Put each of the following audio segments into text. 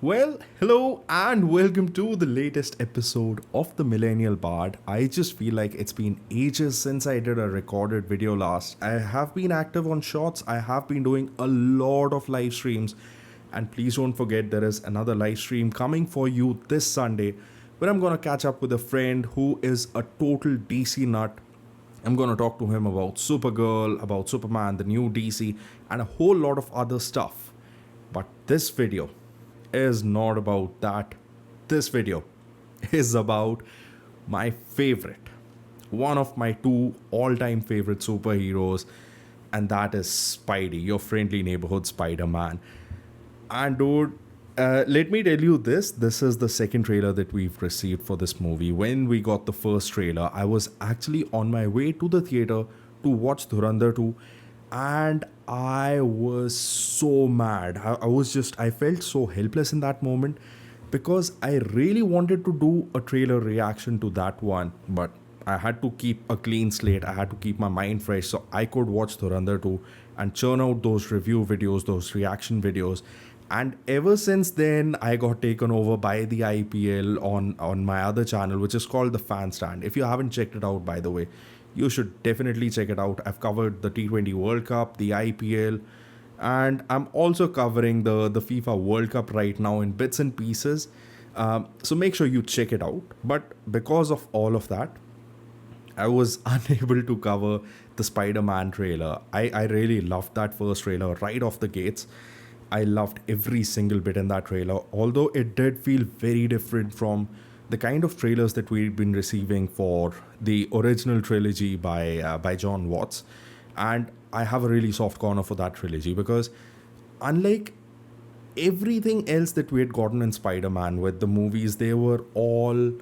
Well, hello and welcome to the latest episode of the Millennial Bard. I just feel like it's been ages since I did a recorded video last. I have been active on shorts, I have been doing a lot of live streams, and please don't forget there is another live stream coming for you this Sunday where I'm gonna catch up with a friend who is a total DC nut. I'm going to talk to him about Supergirl, about Superman, the new DC, and a whole lot of other stuff. But this video is not about that. This video is about my favorite, one of my two all time favorite superheroes, and that is Spidey, your friendly neighborhood Spider Man. And dude, let me tell you this. This is the second trailer that we've received for this movie. When we got the first trailer, I was actually on my way to the theater to watch Dhurandhar 2, and I was so mad. I felt so helpless in that moment because I really wanted to do a trailer reaction to that one, but I had to keep a clean slate. I had to keep my mind fresh so I could watch Dhurandhar 2 and churn out those review videos, those reaction videos. And ever since then, I got taken over by the IPL on my other channel, which is called The Fan Stand. If you haven't checked it out, by the way, you should definitely check it out. I've covered the T20 World Cup, the IPL, and I'm also covering the FIFA World Cup right now in bits and pieces. So make sure you check it out. But because of all of that, I was unable to cover the Spider-Man trailer. I really loved that first trailer right off the gates. I loved every single bit in that trailer, although it did feel very different from the kind of trailers that we've been receiving for the original trilogy by John Watts. And I have a really soft corner for that trilogy because unlike everything else that we had gotten in Spider-Man with the movies, they were all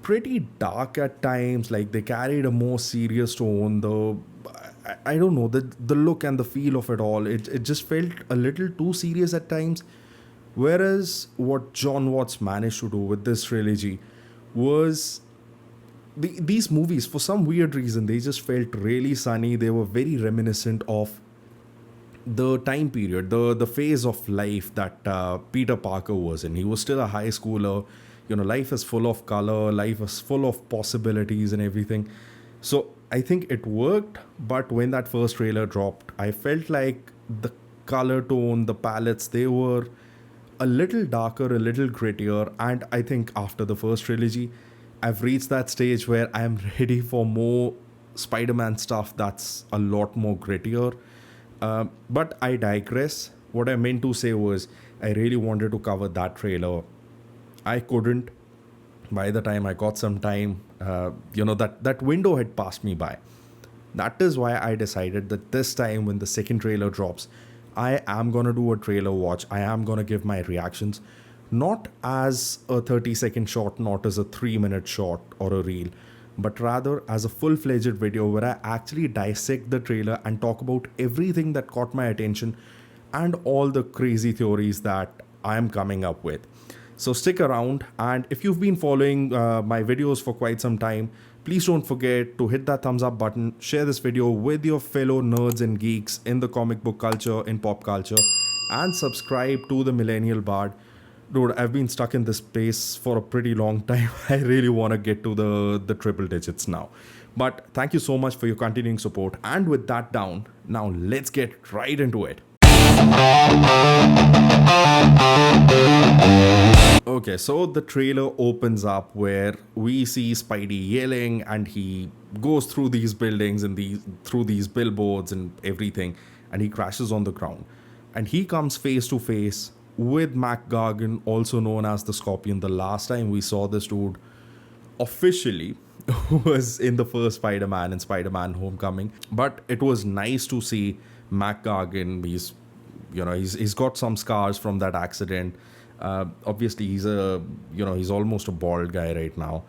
pretty dark at times. Like they carried a more serious tone. I don't know, the look and the feel of it all, it just felt a little too serious at times. Whereas what John Watts managed to do with this trilogy was these movies, for some weird reason, they just felt really sunny. They were very reminiscent of the time period, the phase of life that Peter Parker was in. He was still a high schooler. Life is full of color, life is full of possibilities and everything. So I think it worked, but when that first trailer dropped, I felt like the color tone, the palettes, they were a little darker, a little grittier. And I think after the first trilogy, I've reached that stage where I'm ready for more Spider-Man stuff that's a lot more grittier. But I digress. What I meant to say was, I really wanted to cover that trailer. I couldn't. By the time I got some time, that window had passed me by. That is why I decided that this time when the second trailer drops, I am gonna do a trailer watch. I am gonna give my reactions, not as a 30-second short, not as a 3-minute short or a reel, but rather as a full-fledged video where I actually dissect the trailer and talk about everything that caught my attention and all the crazy theories that I am coming up with. So stick around, and if you've been following my videos for quite some time, please don't forget to hit that thumbs up button, share this video with your fellow nerds and geeks in the comic book culture, in pop culture, and subscribe to the Millennial Bard. Dude, I've been stuck in this space for a pretty long time. I really want to get to the triple digits now. But thank you so much for your continuing support, and with that down, now let's get right into it. Okay, so the trailer opens up where we see Spidey yelling, and he goes through these buildings and through these billboards and everything, and he crashes on the ground. And he comes face to face with Gargan, also known as the Scorpion. The last time we saw this dude officially was in the first Spider-Man and Spider-Man Homecoming. But it was nice to see Gargan. He's got some scars from that accident. Obviously he's almost a bald guy right now,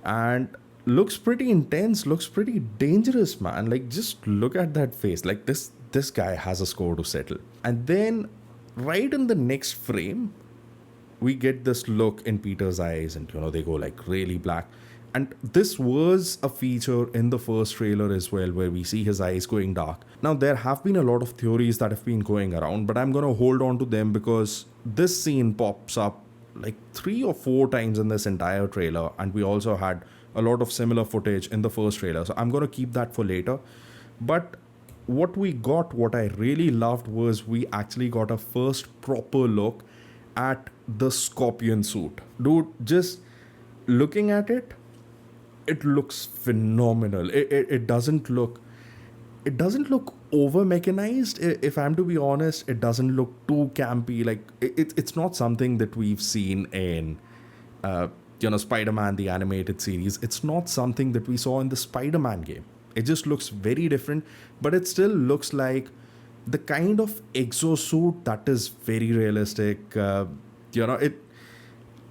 and looks pretty intense, looks pretty dangerous, man. Like, just look at that face. Like, this guy has a score to settle. And then right in the next frame, we get this look in Peter's eyes, and they go like really black, And this was a feature in the first trailer as well, where we see his eyes going dark. Now, there have been a lot of theories that have been going around, but I'm going to hold on to them because this scene pops up like 3 or 4 times in this entire trailer, and we also had a lot of similar footage in the first trailer. So I'm going to keep that for later. But what we got, what I really loved, was we actually got a first proper look at the Scorpion suit. Dude, just looking at it, it looks phenomenal. It doesn't look over mechanized. If I'm to be honest, it doesn't look too campy. Like it's not something that we've seen in Spider-Man the animated series. It's not something that we saw in the Spider-Man game. It just looks very different, but it still looks like the kind of exosuit that is very realistic. It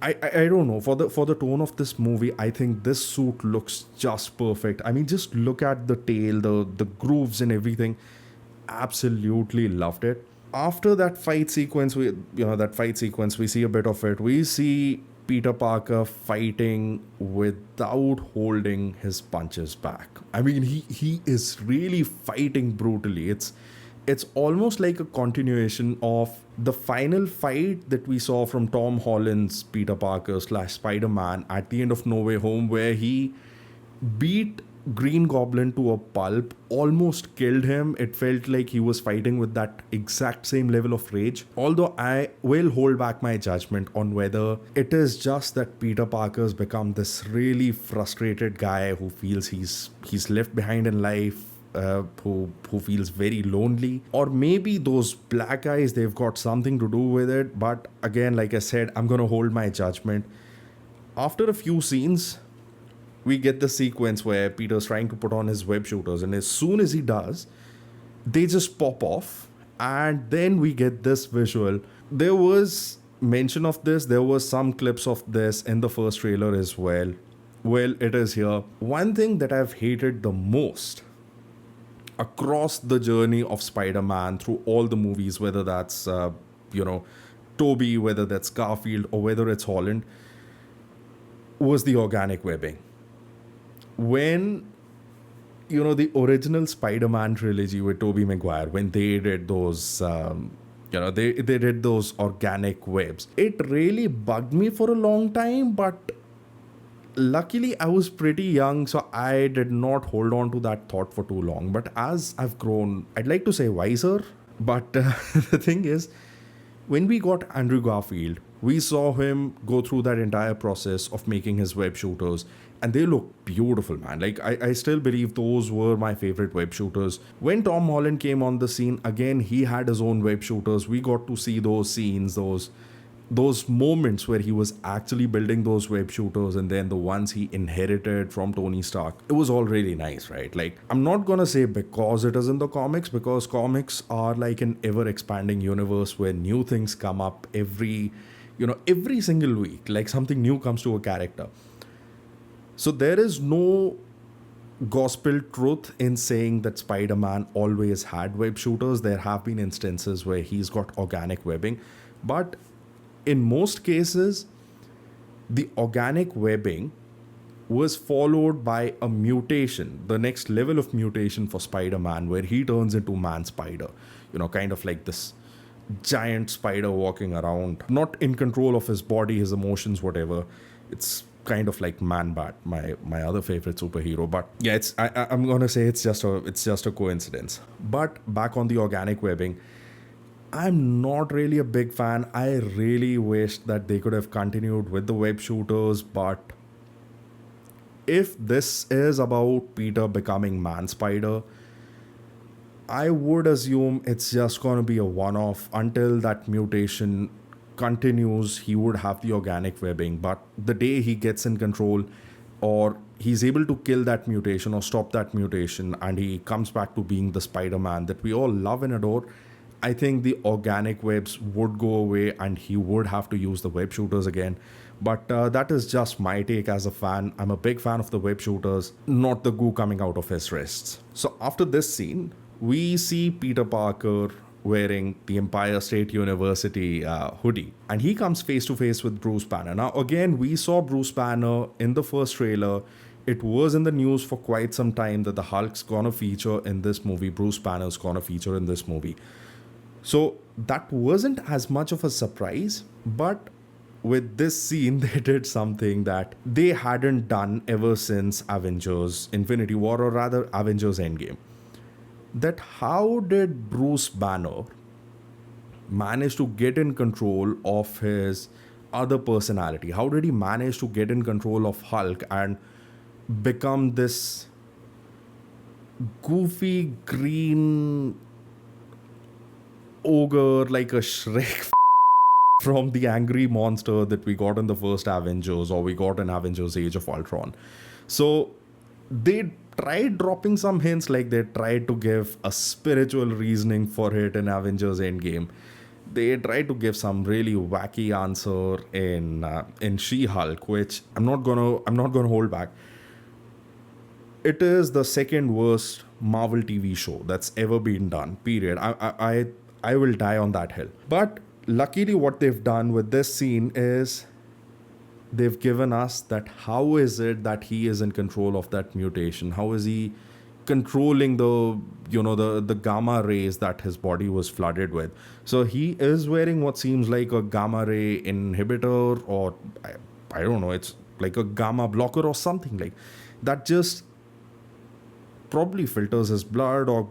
I don't know, for the tone of this movie, I think this suit looks just perfect. I mean, just look at the tail, the grooves and everything. Absolutely loved it. After that fight sequence, we see a bit of it. We see Peter Parker fighting without holding his punches back. I mean, he is really fighting brutally. It's almost like a continuation of the final fight that we saw from Tom Holland's Peter Parker / Spider-Man at the end of No Way Home, where he beat Green Goblin to a pulp, almost killed him. It felt like he was fighting with that exact same level of rage. Although I will hold back my judgment on whether it is just that Peter Parker's become this really frustrated guy who feels he's left behind in life, who feels very lonely, or maybe those black eyes, they've got something to do with it. But again, like I said, I'm gonna hold my judgment. After a few scenes, we get the sequence where Peter's trying to put on his web shooters, and as soon as he does, they just pop off, and then we get this visual. There was mention of this, there was some clips of this in the first trailer as well. Well, it is here. One thing that I've hated the most across the journey of Spider-Man through all the movies, whether that's Tobey, whether that's Garfield, or whether it's Holland, was the organic webbing. When the original Spider-Man trilogy with Tobey Maguire, when they did those they did those organic webs, it really bugged me for a long time. But luckily, I was pretty young, so I did not hold on to that thought for too long. But as I've grown, I'd like to say wiser, but the thing is, when we got Andrew Garfield, we saw him go through that entire process of making his web shooters, and they look beautiful, man. Like, I still believe those were my favorite web shooters. When Tom Holland came on the scene, again, he had his own web shooters. We got to see those scenes, those moments where he was actually building those web shooters, and then the ones he inherited from Tony Stark. It was all really nice, right? Like, I'm not gonna say because it is in the comics, because comics are like an ever expanding universe where new things come up every single week. Like, something new comes to a character. So there is no gospel truth in saying that Spider-Man always had web shooters. There have been instances where he's got organic webbing, but in most cases, the organic webbing was followed by a mutation, the next level of mutation for Spider-Man, where he turns into Man-Spider, kind of like this giant spider walking around, not in control of his body, his emotions, whatever. It's kind of like Man-Bat, my other favorite superhero. But yeah, I'm gonna say it's just a coincidence. But back on the organic webbing, I'm not really a big fan. I really wish that they could have continued with the web shooters, but if this is about Peter becoming Man-Spider, I would assume it's just going to be a one-off. Until that mutation continues, he would have the organic webbing. But the day he gets in control, or he's able to kill that mutation or stop that mutation, and he comes back to being the Spider-Man that we all love and adore, I think the organic webs would go away and he would have to use the web shooters again. But that is just my take as a fan. I'm a big fan of the web shooters, not the goo coming out of his wrists. So after this scene, we see Peter Parker wearing the Empire State University hoodie. And he comes face to face with Bruce Banner. Now, again, we saw Bruce Banner in the first trailer. It was in the news for quite some time that the Hulk's gonna feature in this movie. Bruce Banner's gonna feature in this movie. So that wasn't as much of a surprise, but with this scene, they did something that they hadn't done ever since Avengers Infinity War, or rather Avengers Endgame. That how did Bruce Banner manage to get in control of his other personality? How did he manage to get in control of Hulk and become this goofy green ogre like a Shrek from the angry monster that we got in the first Avengers, or we got in Avengers Age of Ultron? So they tried dropping some hints, like they tried to give a spiritual reasoning for it in Avengers Endgame. They tried to give some really wacky answer in She-Hulk, which I'm not gonna hold back. It is the second worst Marvel TV show that's ever been done. Period. I will die on that hill. But luckily, what they've done with this scene is they've given us that how is it that he is in control of that mutation? How is he controlling the gamma rays that his body was flooded with? So he is wearing what seems like a gamma ray inhibitor, or I don't know, it's like a gamma blocker or something like that. Just probably filters his blood, or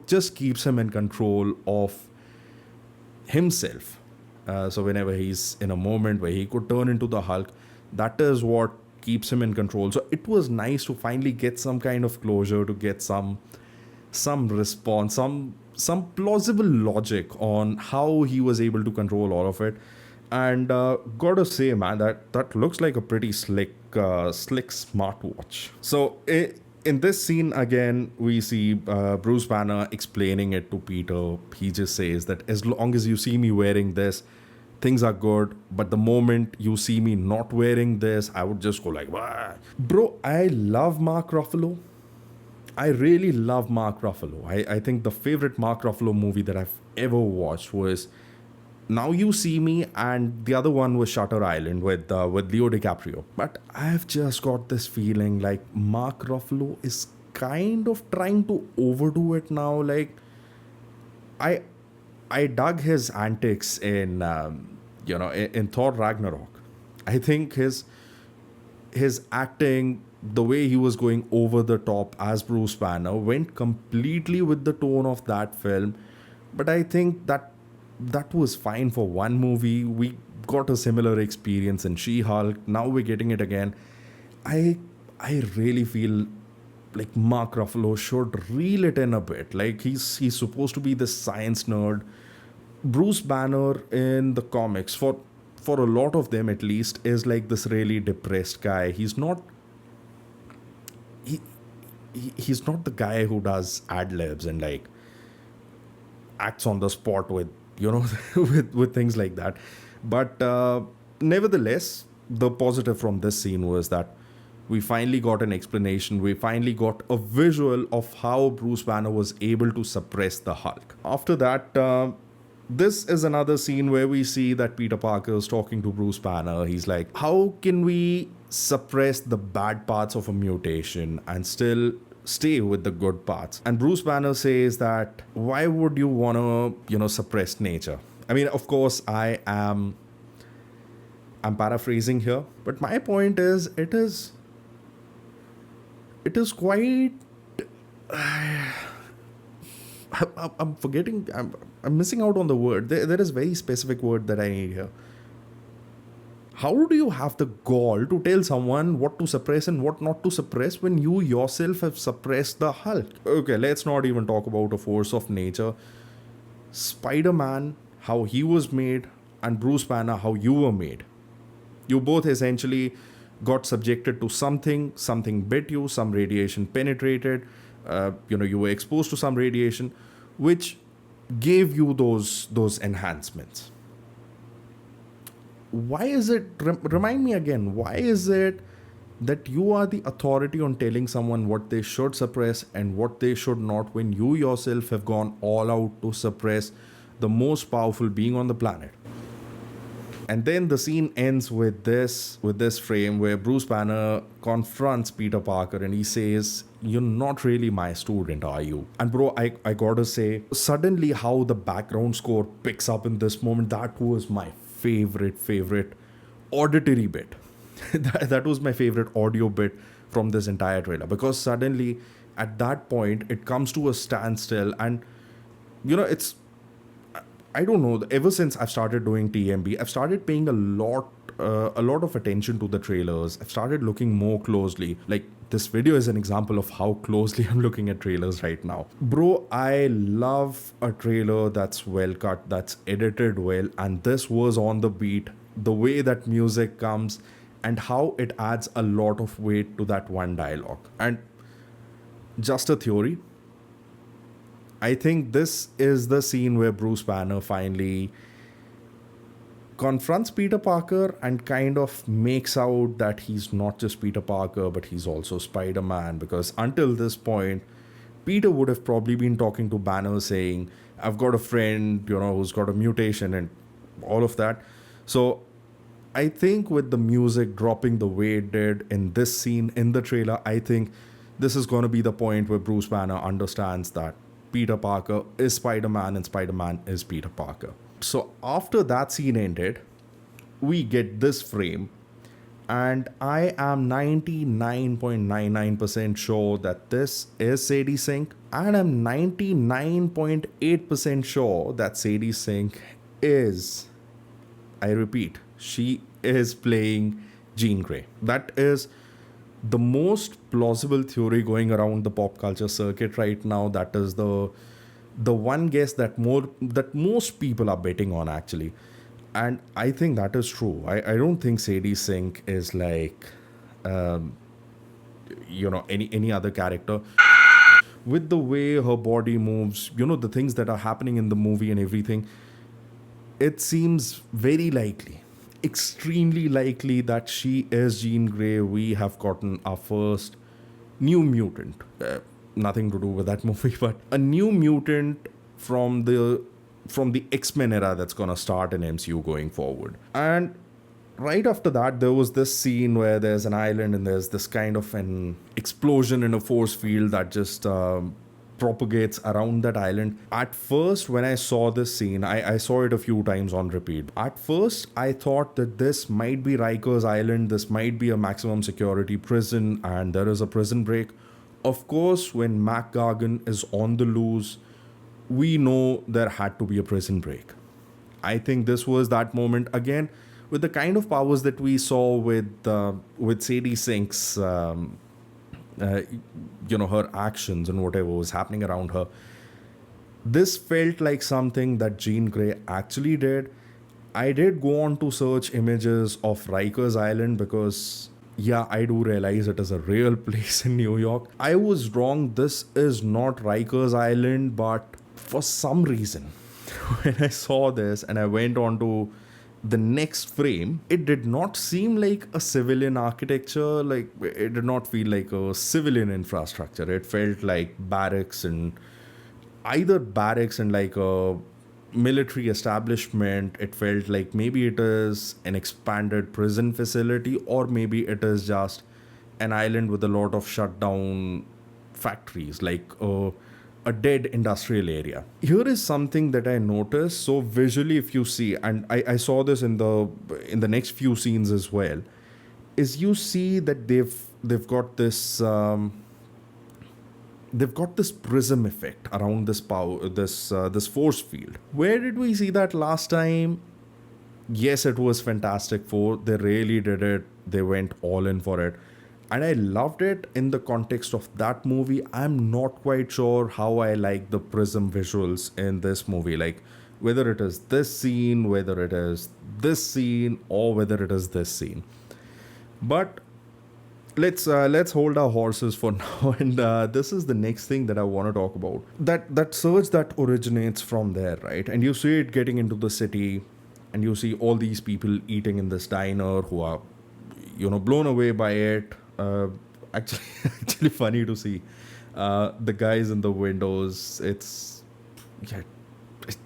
just keeps him in control of himself. So whenever he's in a moment where he could turn into the Hulk, that is what keeps him in control. So it was nice to finally get some kind of closure, to get some response, some plausible logic on how he was able to control all of it. And gotta say, man, that looks like a pretty slick smartwatch. So in this scene, again, we see Bruce Banner explaining it to Peter. He just says that as long as you see me wearing this, things are good. But the moment you see me not wearing this, I would just go like, wah. Bro, I love Mark Ruffalo. I really love Mark Ruffalo. I think the favorite Mark Ruffalo movie that I've ever watched was Now You See Me, and the other one was Shutter Island with Leo DiCaprio. But I've just got this feeling like Mark Ruffalo is kind of trying to overdo it now. Like, I dug his antics in Thor Ragnarok. I think his acting, the way he was going over the top as Bruce Banner, went completely with the tone of that film. But I think that was fine for one movie. We got a similar experience in She-Hulk. Now we're getting it again. I really feel like Mark Ruffalo should reel it in a bit. Like, he's supposed to be this science nerd. Bruce Banner in the comics, for a lot of them at least, is like this really depressed guy. He's not the guy who does ad libs and like acts on the spot with with things like that. But nevertheless, the positive from this scene was that we finally got an explanation. We finally got a visual of how Bruce Banner was able to suppress the Hulk. After that, this is another scene where we see that Peter Parker is talking to Bruce Banner. He's like, how can we suppress the bad parts of a mutation and still stay with the good parts? And Bruce Banner says that, why would you want to, suppress nature? I mean, of course, I'm paraphrasing here, but my point is, it is quite. I'm forgetting. I'm missing out on the word. There is very specific word that I need here. How do you have the gall to tell someone what to suppress and what not to suppress when you yourself have suppressed the Hulk? Okay, let's not even talk about a force of nature. Spider-Man, how he was made, and Bruce Banner, how you were made. You both essentially got subjected to something bit you, some radiation penetrated, you were exposed to some radiation, which gave you those enhancements. Why is it, remind me again, why is it that you are the authority on telling someone what they should suppress and what they should not, when you yourself have gone all out to suppress the most powerful being on the planet. And then the scene ends with this frame where Bruce Banner confronts Peter Parker and he says, "You're not really my student, are you?" And bro, I gotta say, suddenly how the background score picks up in this moment, that was my favorite auditory bit. That was my favorite audio bit from this entire trailer, because suddenly at that point it comes to a standstill. And it's, I don't know. Ever since I've started doing TMB, I've started paying a lot of attention to the trailers. I've started looking more closely. Like, this video is an example of how closely I'm looking at trailers right now. Bro, I love a trailer that's well cut, that's edited well, and this was on the beat. The way that music comes and how it adds a lot of weight to that one dialogue. And just a theory, I think this is the scene where Bruce Banner finally confronts Peter Parker and kind of makes out that he's not just Peter Parker, but he's also Spider-Man. Because until this point, Peter would have probably been talking to Banner saying, "I've got a friend, who's got a mutation," and all of that. So I think with the music dropping the way it did in this scene in the trailer, I think this is going to be the point where Bruce Banner understands that Peter Parker is Spider-Man and Spider-Man is Peter Parker. So after that scene ended, we get this frame, and I am 99.99% sure that this is Sadie Sink, and I'm 99.8% sure that Sadie Sink is, I repeat, she is playing Jean Grey. That is the most plausible theory going around the pop culture circuit right now. That is the one guess that most people are betting on, actually. And I think that is true. I don't think Sadie Sink is like any other character. With the way her body moves, the things that are happening in the movie and everything, it seems very likely, extremely likely, that she is Jean Grey. We have gotten our first new mutant. Nothing to do with that movie, but a new mutant from the X-Men era that's gonna start in MCU going forward. And right after that, there was this scene where there's an island and there's this kind of an explosion in a force field that just propagates around that island. At first, when I saw this scene, I saw it a few times on repeat. At first, I thought that this might be Riker's Island, this might be a maximum security prison, and there is a prison break. Of course, when Mac Gargan is on the loose, we know there had to be a prison break. I think this was that moment again, with the kind of powers that we saw with Sadie Sink's her actions and whatever was happening around her. This felt like something that Jean Grey actually did. I did go on to search images of Rikers Island because, yeah, I do realize it is a real place in New York. I was wrong. This is not Rikers Island, but for some reason, when I saw this and I went on to the next frame, it did not seem like a civilian architecture. Like, it did not feel like a civilian infrastructure. It felt like barracks and like a military establishment. It felt like maybe it is an expanded prison facility, or maybe it is just an island with a lot of shut down factories, like a dead industrial area. Here is something that I noticed. So visually, if you see, and I saw this in the next few scenes as well, is you see that they've got this prism effect around this power, this force field. Where did we see that last time? Yes, it was Fantastic Four. They really did it. They went all in for it. And I loved it in the context of that movie. I'm not quite sure how I like the prism visuals in this movie. Like, whether it is this scene, whether it is this scene, or whether it is this scene. But let's hold our horses for now. And this is the next thing that I want to talk about. That surge that originates from there, right? And you see it getting into the city, and you see all these people eating in this diner who are, blown away by it. Uh, actually, actually funny to see. The guys in the windows. Yeah, it,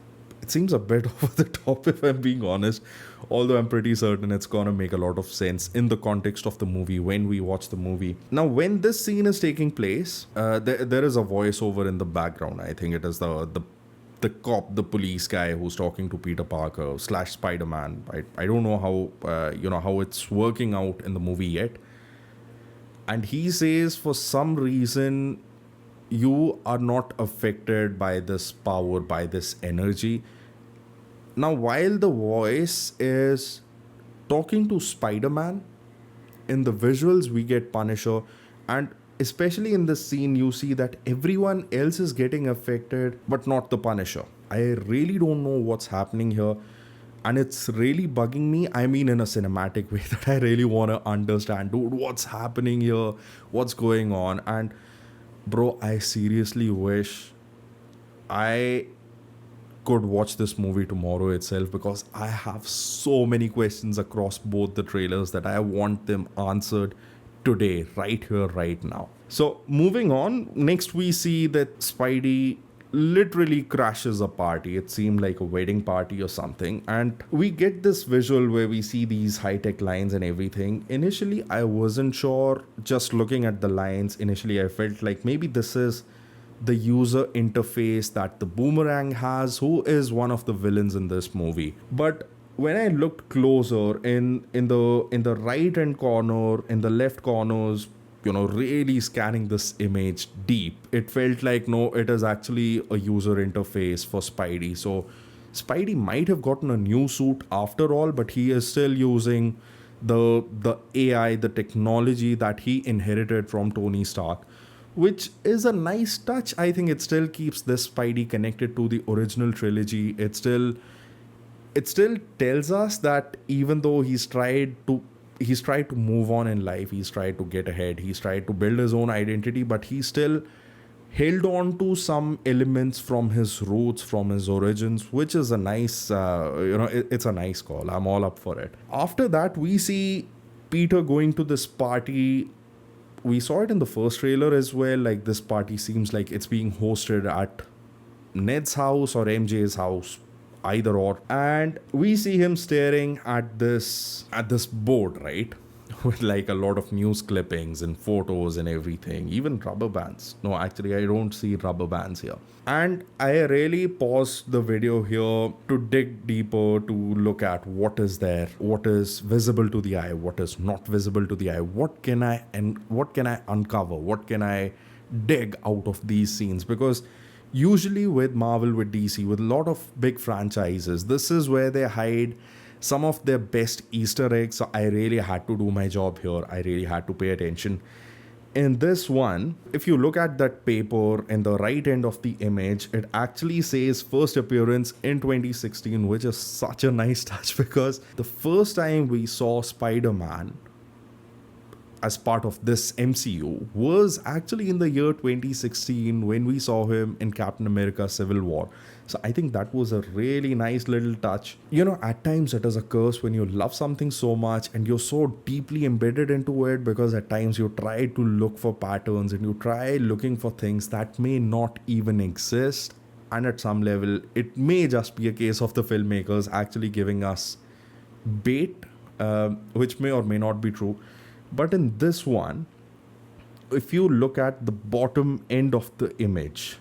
it seems a bit over the top if I'm being honest. Although I'm pretty certain it's gonna make a lot of sense in the context of the movie when we watch the movie. Now, when this scene is taking place, there is a voiceover in the background. I think it is the cop, the police guy who's talking to Peter Parker slash Spider Man. I don't know how how it's working out in the movie yet. And he says for some reason you are not affected by this power, by this energy. Now, while the voice is talking to Spider Man, in the visuals we get Punisher, and especially in this scene, you see that everyone else is getting affected, but not the Punisher. I really don't know what's happening here, and it's really bugging me. I mean, in a cinematic way, that I really want to understand, dude, what's happening here, what's going on. And bro, I seriously wish I could watch this movie tomorrow itself, because I have so many questions across both the trailers that I want them answered today, right here, right now. So, moving on, next we see that Spidey literally crashes a party. It seemed like a wedding party or something. And we get this visual where we see these high tech lines and everything. Initially, I wasn't sure. Just looking at the lines, initially, I felt like maybe this is the user interface that the Boomerang has, who is one of the villains in this movie. But when I looked closer, in the right hand corner, in the left corners, really scanning this image deep, it felt like no, it is actually a user interface for Spidey. So Spidey might have gotten a new suit after all, but he is still using the AI, the technology that he inherited from Tony Stark, which is a nice touch. I think it still keeps this Spidey connected to the original trilogy. It still tells us that even though he's tried to move on in life, he's tried to get ahead, he's tried to build his own identity, but he still held on to some elements from his roots, from his origins, which is a nice, it's a nice call. I'm all up for it. After that, we see Peter going to this party. We saw it in the first trailer as well. Like, this party seems like it's being hosted at Ned's house or MJ's house, either or. And we see him staring at this board, right? With like a lot of news clippings and photos and everything, even rubber bands. No, actually, I don't see rubber bands here. And I really paused the video here to dig deeper, to look at what is there, what is visible to the eye, what is not visible to the eye, what can I uncover, what can I dig out of these scenes. Because usually with Marvel, with DC, with a lot of big franchises, this is where they hide some of their best Easter eggs. So I really had to do my job here. I really had to pay attention. In this one, if you look at that paper in the right end of the image, it actually says first appearance in 2016, which is such a nice touch, because the first time we saw Spider-Man as part of this MCU was actually in the year 2016, when we saw him in Captain America Civil War. So I think that was a really nice little touch. At times it is a curse when you love something so much and you're so deeply embedded into it, because at times you try to look for patterns and you try looking for things that may not even exist. And at some level, it may just be a case of the filmmakers actually giving us bait, which may or may not be true. But in this one, if you look at the bottom end of the image,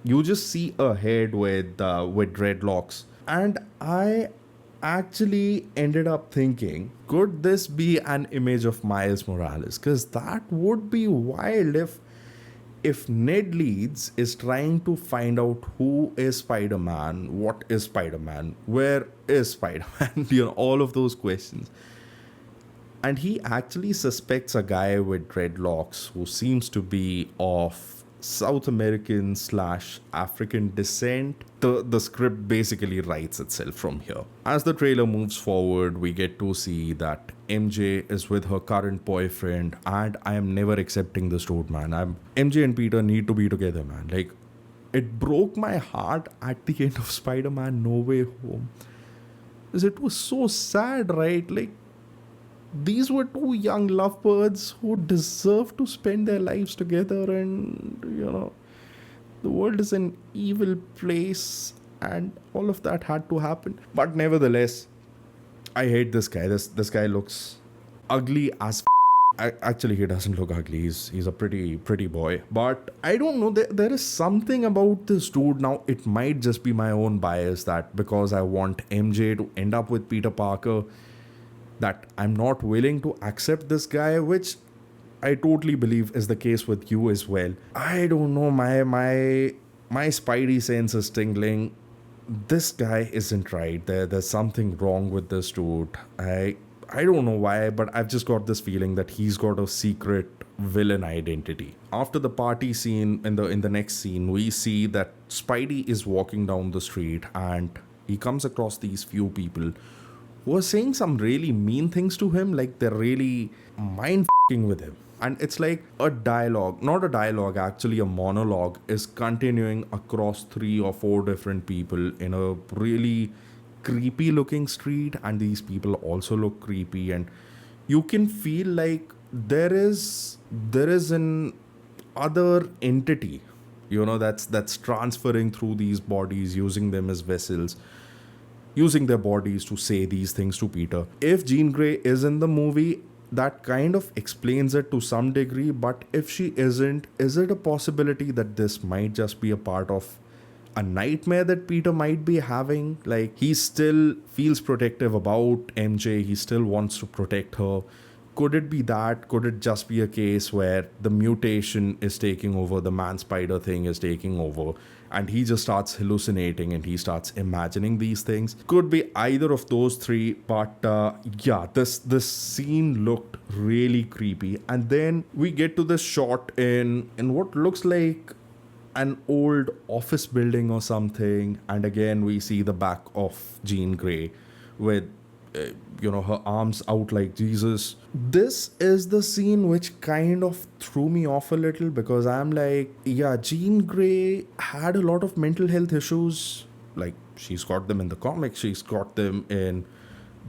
you just see a head with dreadlocks. And I actually ended up thinking, could this be an image of Miles Morales? Because that would be wild if Ned Leeds is trying to find out who is Spider-Man, what is Spider-Man, where is Spider-Man, all of those questions. And he actually suspects a guy with dreadlocks who seems to be of South American / African descent. The script basically writes itself from here. As the trailer moves forward, we get to see that MJ is with her current boyfriend, and I am never accepting this dude, man. MJ and Peter need to be together, man. Like, it broke my heart at the end of Spider-Man No Way Home, because it was so sad, right? Like, These were two young lovebirds who deserve to spend their lives together, and the world is an evil place, and all of that had to happen. But nevertheless, I hate this guy. This guy looks ugly as actually he doesn't look ugly. He's a pretty boy. But I don't know. There is something about this dude now. It might just be my own bias that because I want MJ to end up with Peter Parker, that I'm not willing to accept this guy, which I totally believe is the case with you as well. I don't know. My spidey sense is tingling. This guy isn't right. There's something wrong with this dude. I don't know why, but I've just got this feeling that he's got a secret villain identity. After the party scene, in the next scene, we see that Spidey is walking down the street and he comes across these few people who are saying some really mean things to him, like they're really mind fucking with him. And it's like a dialogue, not a dialogue, actually a monologue is continuing across 3 or 4 different people in a really creepy looking street, and these people also look creepy, and you can feel like there is an other entity, that's transferring through these bodies, using them as vessels, using their bodies to say these things to Peter. If Jean Grey is in the movie, that kind of explains it to some degree, but if she isn't, is it a possibility that this might just be a part of a nightmare that Peter might be having? Like, he still feels protective about MJ, he still wants to protect her. Could it be that? Could it just be a case where the mutation is taking over, the man spider thing is taking over, and he just starts hallucinating and he starts imagining these things? Could be either of those three, but yeah, this scene looked really creepy. And then we get to this shot in what looks like an old office building or something, and again we see the back of Jean Grey with her arms out like Jesus. This is the scene which kind of threw me off a little, because I'm like, yeah, Jean Grey had a lot of mental health issues. Like, she's got them in the comics, she's got them in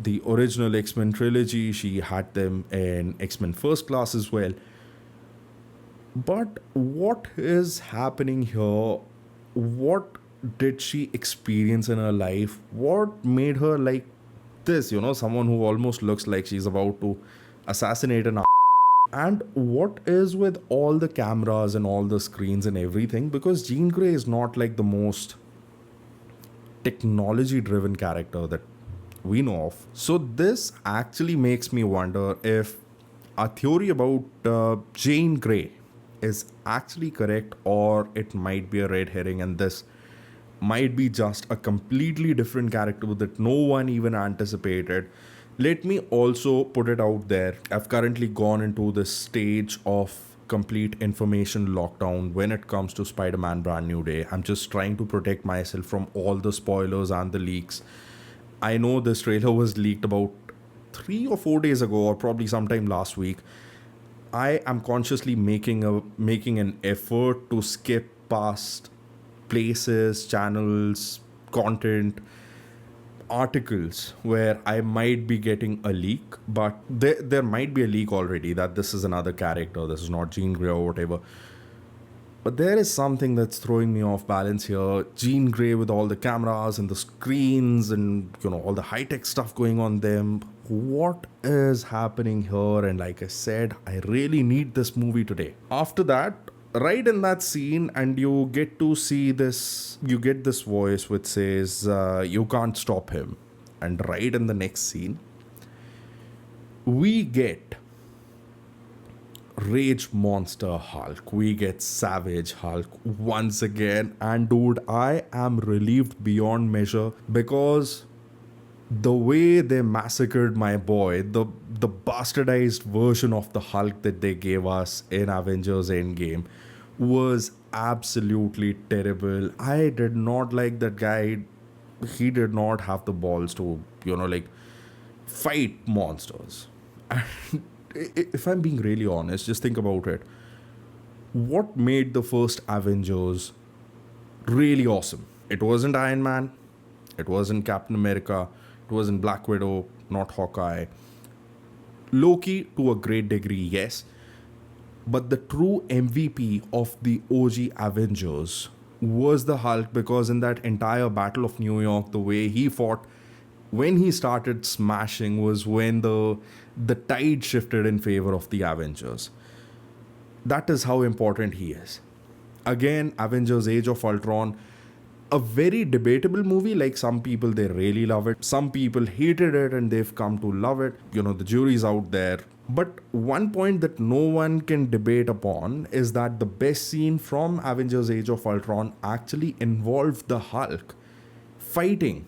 the original X-Men trilogy, she had them in X-Men First Class as well. But what is happening here? What did she experience in her life? What made her like this? Someone who almost looks like she's about to assassinate an. And what is with all the cameras and all the screens and everything? Because Jean Grey is not like the most technology driven character that we know of. So this actually makes me wonder if our theory about Jean Grey is actually correct, or it might be a red herring and this might be just a completely different character that no one even anticipated. Let me also put it out there. I've currently gone into this stage of complete information lockdown when it comes to Spider-Man Brand New Day. I'm just trying to protect myself from all the spoilers and the leaks. I know this trailer was leaked about 3 or 4 days ago, or probably sometime last week. I am consciously making an effort to skip past places, channels, content, articles where I might be getting a leak, but there might be a leak already that this is another character, this is not Jean Grey or whatever. But there is something that's throwing me off balance here. Jean Grey with all the cameras and the screens and all the high-tech stuff going on them. What is happening here? And like I said, I really need this movie today. After that, right in that scene, and you get to see this, you get this voice which says, you can't stop him. And right in the next scene, we get Rage Monster Hulk. We get Savage Hulk once again. And dude, I am relieved beyond measure, because the way they massacred my boy, the bastardized version of the Hulk that they gave us in Avengers Endgame, was absolutely terrible. I did not like that guy. He did not have the balls to, fight monsters. And if I'm being really honest, just think about it. What made the first Avengers really awesome? It wasn't Iron Man, it wasn't Captain America, it wasn't Black Widow, not Hawkeye. Loki, to a great degree, yes, but the true MVP of the OG Avengers was the Hulk, because in that entire Battle of New York, the way he fought, when he started smashing, was when the tide shifted in favor of the Avengers. That is how important he is. Again, Avengers Age of Ultron, a very debatable movie. Like, some people, they really love it, some people hated it and they've come to love it. The jury's out there. But one point that no one can debate upon is that the best scene from Avengers Age of Ultron actually involved the Hulk fighting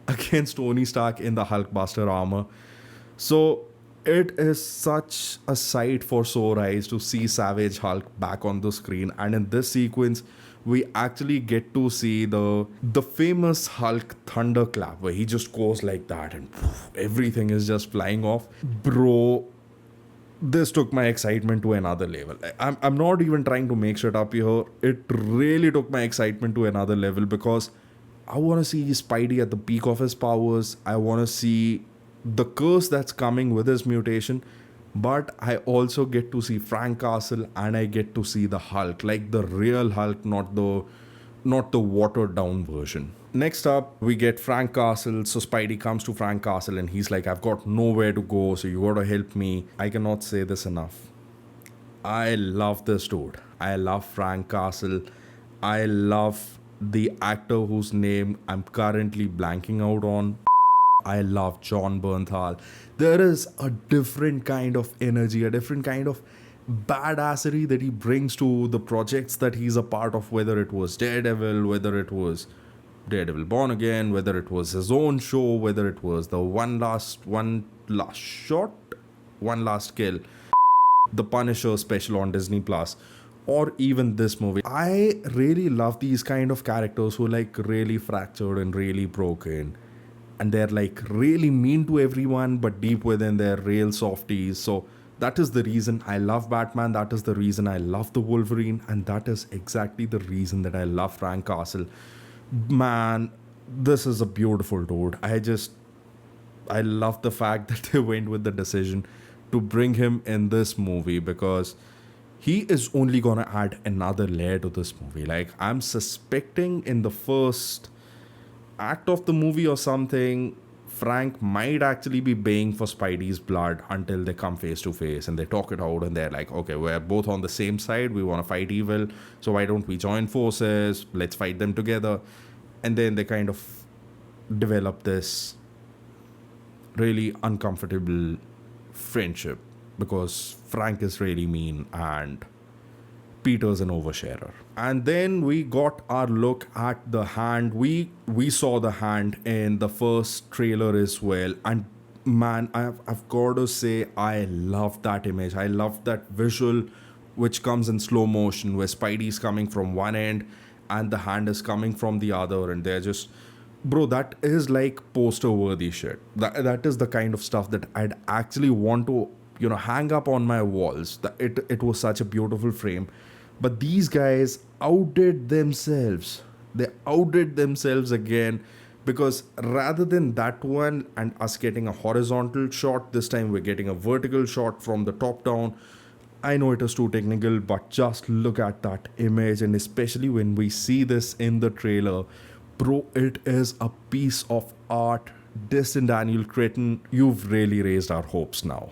against Tony Stark in the Hulkbuster armor. So it is such a sight for sore eyes to see Savage Hulk back on the screen. And in this sequence, we actually get to see the famous Hulk thunderclap, where he just goes like that and poof, everything is just flying off. Bro, this took my excitement to another level. I'm not even trying to make shit up here. It really took my excitement to another level, because I want to see Spidey at the peak of his powers. I want to see the curse that's coming with his mutation. But I also get to see Frank Castle, and I get to see the Hulk, like the real Hulk, not the watered down version. Next up, we get Frank Castle. So Spidey comes to Frank Castle and he's like, I've got nowhere to go, so you gotta help me. I cannot say this enough. I love this dude. I love Frank Castle. I love the actor whose name I'm currently blanking out on. I love John Bernthal. There is a different kind of energy, a different kind of badassery that he brings to the projects that he's a part of, whether it was Daredevil, whether it was Daredevil Born Again, whether it was his own show, whether it was the one last shot, one last kill, the Punisher special on Disney Plus, or even this movie. I really love these kind of characters who are like really fractured and really broken, and they're like really mean to everyone, but deep within they're real softies. So that is the reason I love Batman, that is the reason I love the Wolverine, and that is exactly the reason that I love Frank Castle. Man, this is a beautiful dude. I love the fact that they went with the decision to bring him in this movie, because he is only gonna add another layer to this movie. Like, I'm suspecting in the first act of the movie or something, Frank might actually be baying for Spidey's blood until they come face to face and they talk it out, and they're like, okay, we're both on the same side, we want to fight evil, so why don't we join forces, let's fight them together. And then they kind of develop this really uncomfortable friendship, because Frank is really mean and Peter's an oversharer. And then we got our look at the hand. We saw the hand in the first trailer as well, and man, I've got to say, I love that image. I love that visual which comes in slow motion, where Spidey's coming from one end and the hand is coming from the other, and they're just, bro, that is like poster worthy shit. That is the kind of stuff that I'd actually want to hang up on my walls. It was such a beautiful frame. But these guys outdid themselves. They outdid themselves again, because rather than that one and us getting a horizontal shot, this time we're getting a vertical shot from the top down. I know it is too technical, but just look at that image, and especially when we see this in the trailer, bro, it is a piece of art. Destin Daniel Cretton, you've really raised our hopes now.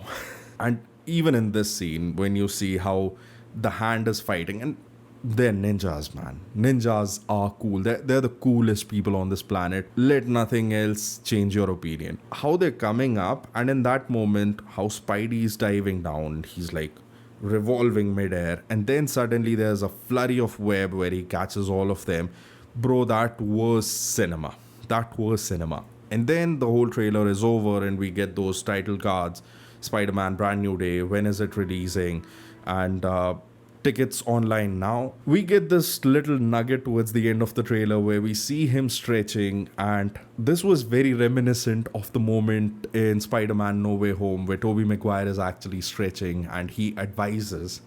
And even in this scene, when you see how the hand is fighting, and they're ninjas, man. Ninjas are cool. They're the coolest people on this planet. Let nothing else change your opinion. How they're coming up, and in that moment, how Spidey's diving down, he's like revolving midair, and then suddenly there's a flurry of web where he catches all of them. Bro, that was cinema. That was cinema. And then the whole trailer is over, and we get those title cards. Spider-Man Brand New Day, when is it releasing? And tickets online now. We get this little nugget towards the end of the trailer where we see him stretching, and this was very reminiscent of the moment in Spider-Man No Way Home where Tobey Maguire is actually stretching, and he advises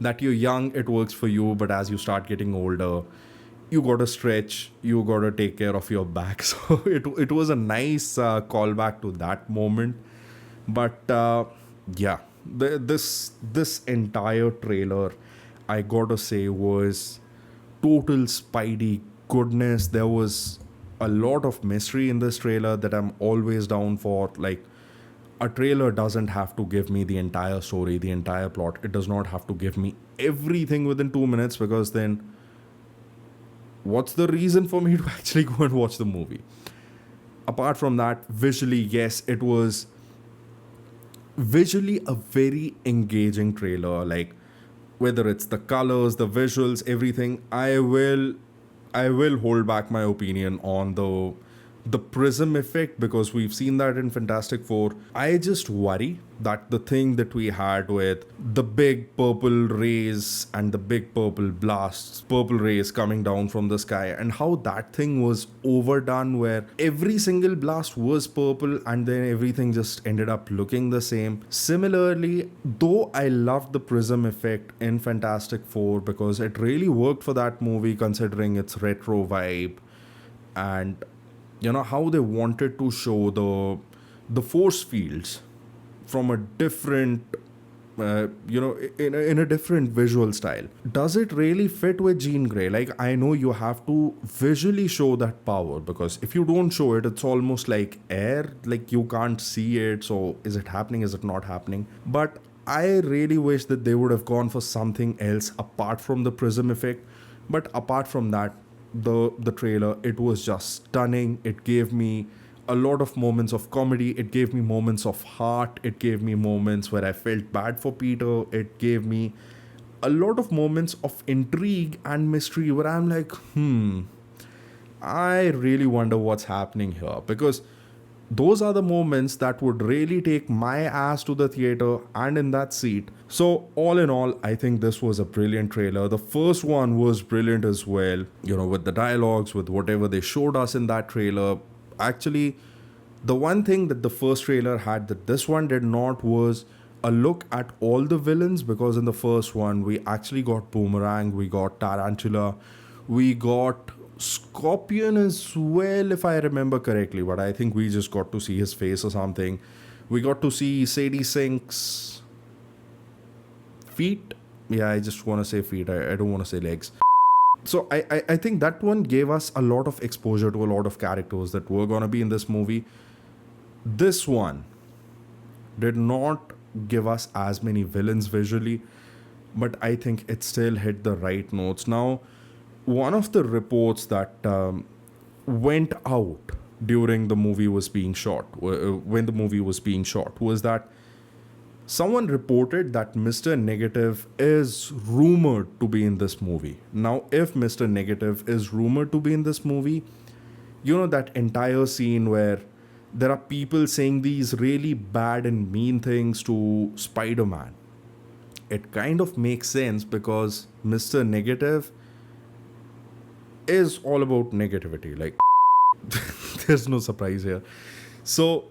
that you're young, it works for you, but as you start getting older, you gotta stretch, you gotta take care of your back. So it was a nice callback to that moment. But Yeah, this entire trailer, I gotta say, was total Spidey goodness. There was a lot of mystery in this trailer that I'm always down for. Like, a trailer doesn't have to give me the entire story, the entire plot. It does not have to give me everything within 2 minutes, because then what's the reason for me to actually go and watch the movie? Apart from that, visually, yes, it was visually a very engaging trailer. Like, whether it's the colors, the visuals, everything, I will hold back my opinion on the prism effect, because we've seen that in Fantastic Four. I just worry that the thing that we had with the big purple rays and the big purple rays coming down from the sky, and how that thing was overdone, where every single blast was purple and then everything just ended up looking the same. Similarly, though I loved the prism effect in Fantastic Four because it really worked for that movie considering its retro vibe, and how they wanted to show the force fields from a different in a different visual style. Does it really fit with Jean Grey? Like, I know you have to visually show that power, because if you don't show it, it's almost like air, like you can't see it. So is it happening, is it not happening? But I really wish that they would have gone for something else apart from the prism effect. But apart from that, the trailer, it was just stunning. It gave me a lot of moments of comedy, it gave me moments of heart, it gave me moments where I felt bad for Peter, it gave me a lot of moments of intrigue and mystery where I'm like, I really wonder what's happening here, because those are the moments that would really take my ass to the theater and in that seat. So, all in all, I think this was a brilliant trailer. The first one was brilliant as well, with the dialogues, with whatever they showed us in that trailer. Actually, the one thing that the first trailer had that this one did not was a look at all the villains, because in the first one, we actually got Boomerang, we got Tarantula, we got Scorpion as well, if I remember correctly, but I think we just got to see his face or something. We got to see Sadie Sink's feet. Yeah, I just want to say feet. I don't want to say legs. So I think that one gave us a lot of exposure to a lot of characters that were going to be in this movie. This one did not give us as many villains visually, but I think it still hit the right notes. Now, one of the reports that went out during the movie was being shot, when the movie was being shot, was that someone reported that Mr. Negative is rumored to be in this movie. Now, if Mr. Negative is rumored to be in this movie, that entire scene where there are people saying these really bad and mean things to Spider-Man, it kind of makes sense, because Mr. Negative is all about negativity. Like, there's no surprise here. So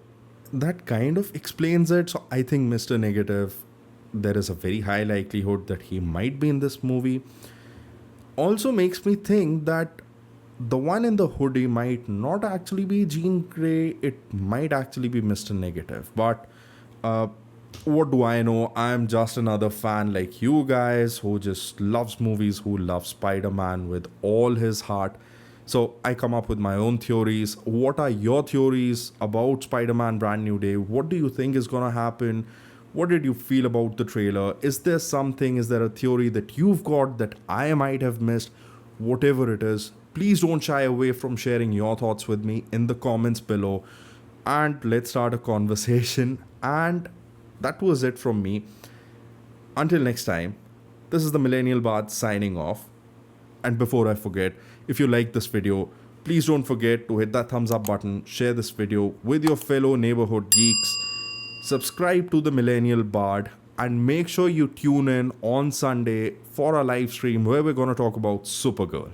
that kind of explains it. So I think Mr. Negative, there is a very high likelihood that he might be in this movie. Also makes me think that the one in the hoodie might not actually be Jean Grey. It might actually be Mr. Negative. But what do I know? I'm just another fan like you guys who just loves movies, who loves Spider-Man with all his heart. So I come up with my own theories. What are your theories about Spider-Man Brand New Day? What do you think is going to happen? What did you feel about the trailer? Is there a theory that you've got that I might have missed? Whatever it is, please don't shy away from sharing your thoughts with me in the comments below. And let's start a conversation. And that was it from me. Until next time, this is the Millennial Bard signing off. And before I forget, if you like this video, please don't forget to hit that thumbs up button, share this video with your fellow neighborhood geeks, subscribe to the Millennial Bard, and make sure you tune in on Sunday for a live stream where we're going to talk about Supergirl.